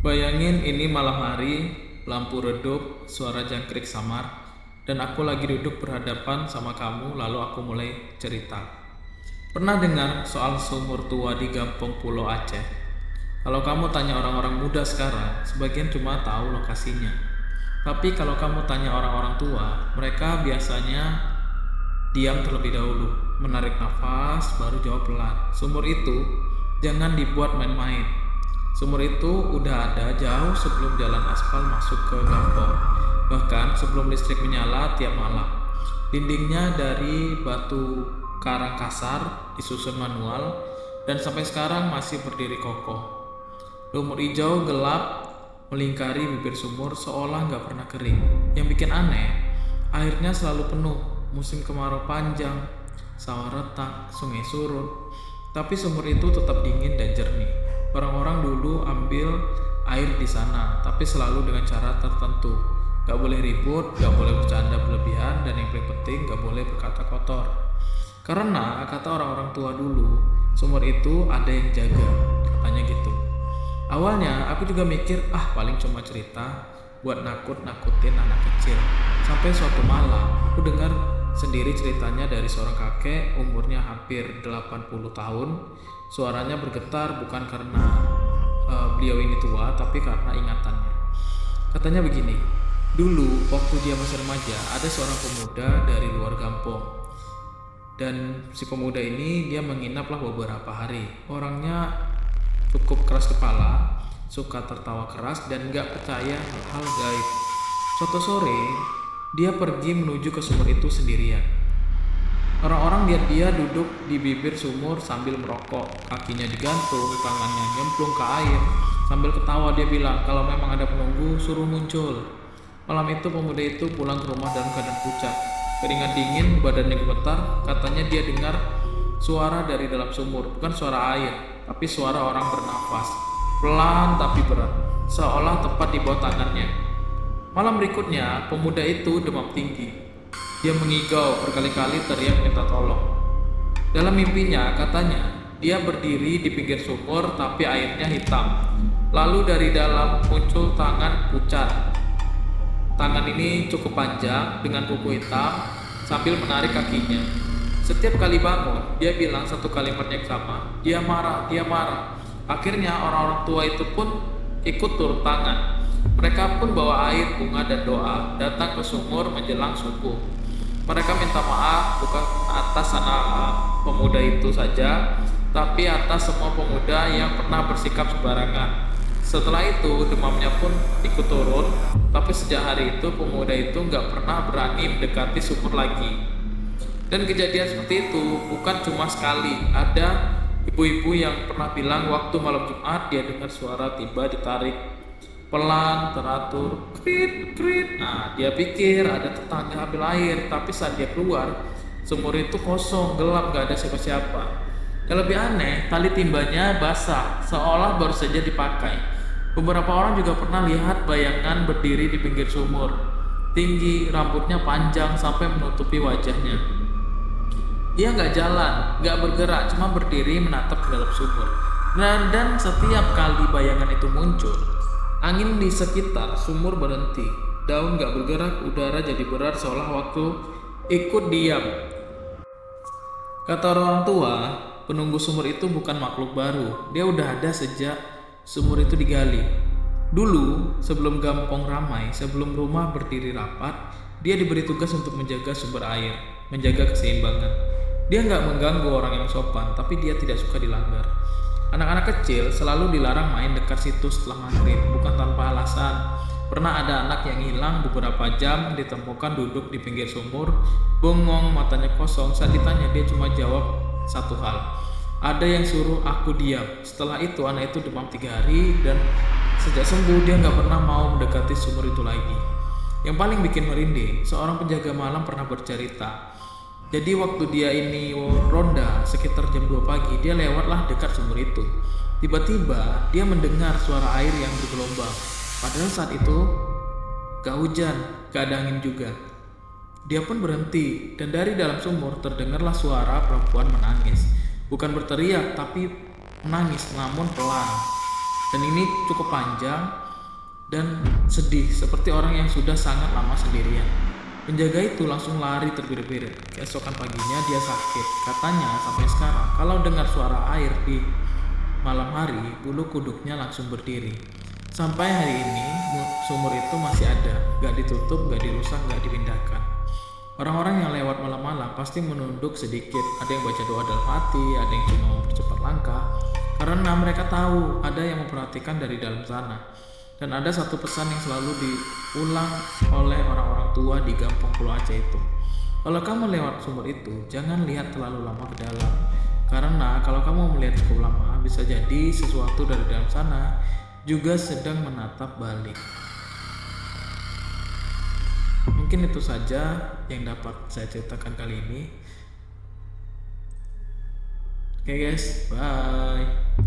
Bayangin ini malam hari, lampu redup, suara jangkrik samar, dan aku lagi duduk berhadapan sama kamu lalu aku mulai cerita. Pernah dengar soal sumur tua di Gampong Pulau Aceh? Kalau kamu tanya orang-orang muda sekarang, sebagian cuma tahu lokasinya. Tapi kalau kamu tanya orang-orang tua, mereka biasanya diam terlebih dahulu, menarik nafas, baru jawab pelan. Sumur itu jangan dibuat main-main. Sumur itu udah ada jauh sebelum jalan aspal masuk ke kampung. Bahkan sebelum listrik menyala tiap malam. Dindingnya dari batu karang kasar, disusun manual, dan sampai sekarang masih berdiri kokoh. Lumut hijau gelap melingkari bibir sumur seolah nggak pernah kering. Yang bikin aneh, airnya selalu penuh. Musim kemarau panjang, sawah retak, sungai surut, tapi sumur itu tetap dingin dan jernih. Orang-orang dulu ambil air di sana, tapi selalu dengan cara tertentu. Gak boleh ribut, gak boleh bercanda berlebihan, dan yang paling penting gak boleh berkata kotor. Karena kata orang-orang tua dulu, sumur itu ada yang jaga, katanya gitu. Awalnya aku juga mikir, paling cuma cerita buat nakut-nakutin anak kecil. Sampai suatu malam, aku dengar sendiri ceritanya dari seorang kakek umurnya hampir 80 tahun. Suaranya bergetar bukan karena beliau ini tua, tapi karena ingatannya. Katanya begini, dulu waktu dia masih remaja, ada seorang pemuda dari luar kampung. Dan si pemuda ini dia menginaplah beberapa hari. Orangnya cukup keras kepala, suka tertawa keras dan gak percaya hal gaib. Suatu sore, dia pergi menuju ke sumur itu sendirian. Orang-orang lihat dia duduk di bibir sumur sambil merokok, kakinya digantung, tangannya nyemplung ke air. Sambil ketawa dia bilang, kalau memang ada penunggu, suruh muncul. Malam itu pemuda itu pulang ke rumah dalam keadaan pucat, keringat dingin, badannya gemetar. Katanya dia dengar suara dari dalam sumur, bukan suara air, tapi suara orang bernafas, pelan tapi berat, seolah tepat di bawah tangannya. Malam berikutnya, pemuda itu demam tinggi. Dia mengigau berkali-kali teriak minta tolong. Dalam mimpinya katanya, dia berdiri di pinggir sumur tapi airnya hitam. Lalu dari dalam muncul tangan pucat. Tangan ini cukup panjang dengan kuku hitam sambil menarik kakinya. Setiap kali bangun, dia bilang satu kalimat yang sama. Dia marah, dia marah. Akhirnya orang-orang tua itu pun ikut turun tangan. Mereka pun bawa air, bunga, dan doa datang ke sumur menjelang subuh. Mereka minta maaf bukan atas anak pemuda itu saja, tapi atas semua pemuda yang pernah bersikap sembarangan. Setelah itu demamnya pun ikut turun, tapi sejak hari itu pemuda itu nggak pernah berani mendekati sumur lagi. Dan kejadian seperti itu bukan cuma sekali. Ada ibu-ibu yang pernah bilang waktu malam Jumat dia dengar suara tiba ditarik pelan, teratur, krit, krit. Dia pikir ada tetangga ambil air, tapi saat dia keluar, sumur itu kosong, gelap, gak ada siapa-siapa. Yang lebih aneh, tali timbanya basah, seolah baru saja dipakai. Beberapa orang juga pernah lihat bayangan berdiri di pinggir sumur, tinggi, rambutnya panjang sampai menutupi wajahnya. Dia gak jalan, gak bergerak, cuma berdiri menatap ke dalam sumur. Dan setiap kali bayangan itu muncul, angin di sekitar sumur berhenti, daun gak bergerak, udara jadi berat seolah waktu ikut diam. Kata orang tua, penunggu sumur itu bukan makhluk baru, dia udah ada sejak sumur itu digali. Dulu, sebelum kampung ramai, sebelum rumah berdiri rapat, dia diberi tugas untuk menjaga sumber air, menjaga keseimbangan. Dia gak mengganggu orang yang sopan, tapi dia tidak suka dilanggar. Anak-anak kecil selalu dilarang main dekat situ setelah maghrib, bukan tanpa alasan. Pernah ada anak yang hilang beberapa jam, ditemukan duduk di pinggir sumur, bengong, matanya kosong. Saat ditanya, dia cuma jawab satu hal. Ada yang suruh aku diam. Setelah itu anak itu demam 3 hari, dan sejak sembuh dia gak pernah mau mendekati sumur itu lagi. Yang paling bikin merinding, seorang penjaga malam pernah bercerita. Jadi waktu dia ini ronda sekitar jam 2 pagi, dia lewatlah dekat sumur itu. Tiba-tiba dia mendengar suara air yang bergelombang. Padahal saat itu gak hujan, gak ada angin juga. Dia pun berhenti dan dari dalam sumur terdengarlah suara perempuan menangis. Bukan berteriak tapi menangis, namun pelan. Dan ini cukup panjang dan sedih, seperti orang yang sudah sangat lama sendirian. Penjaga itu langsung lari terbirit-birit. Keesokan paginya dia sakit. Katanya sampai sekarang kalau dengar suara air di malam hari, bulu kuduknya langsung berdiri. Sampai hari ini sumur itu masih ada, gak ditutup, gak dirusak, gak dipindahkan. Orang-orang yang lewat malam-malam pasti menunduk sedikit. Ada yang baca doa dalam hati, ada yang cuma mempercepat langkah, karena mereka tahu ada yang memperhatikan dari dalam sana. Dan ada satu pesan yang selalu diulang oleh orang-orang tua di kampung Pulau Aceh itu. Kalau kamu lewat sumur itu, jangan lihat terlalu lama ke dalam. Karena kalau kamu melihat cukup lama, bisa jadi sesuatu dari dalam sana juga sedang menatap balik. Mungkin itu saja yang dapat saya ceritakan kali ini. Oke guys, bye.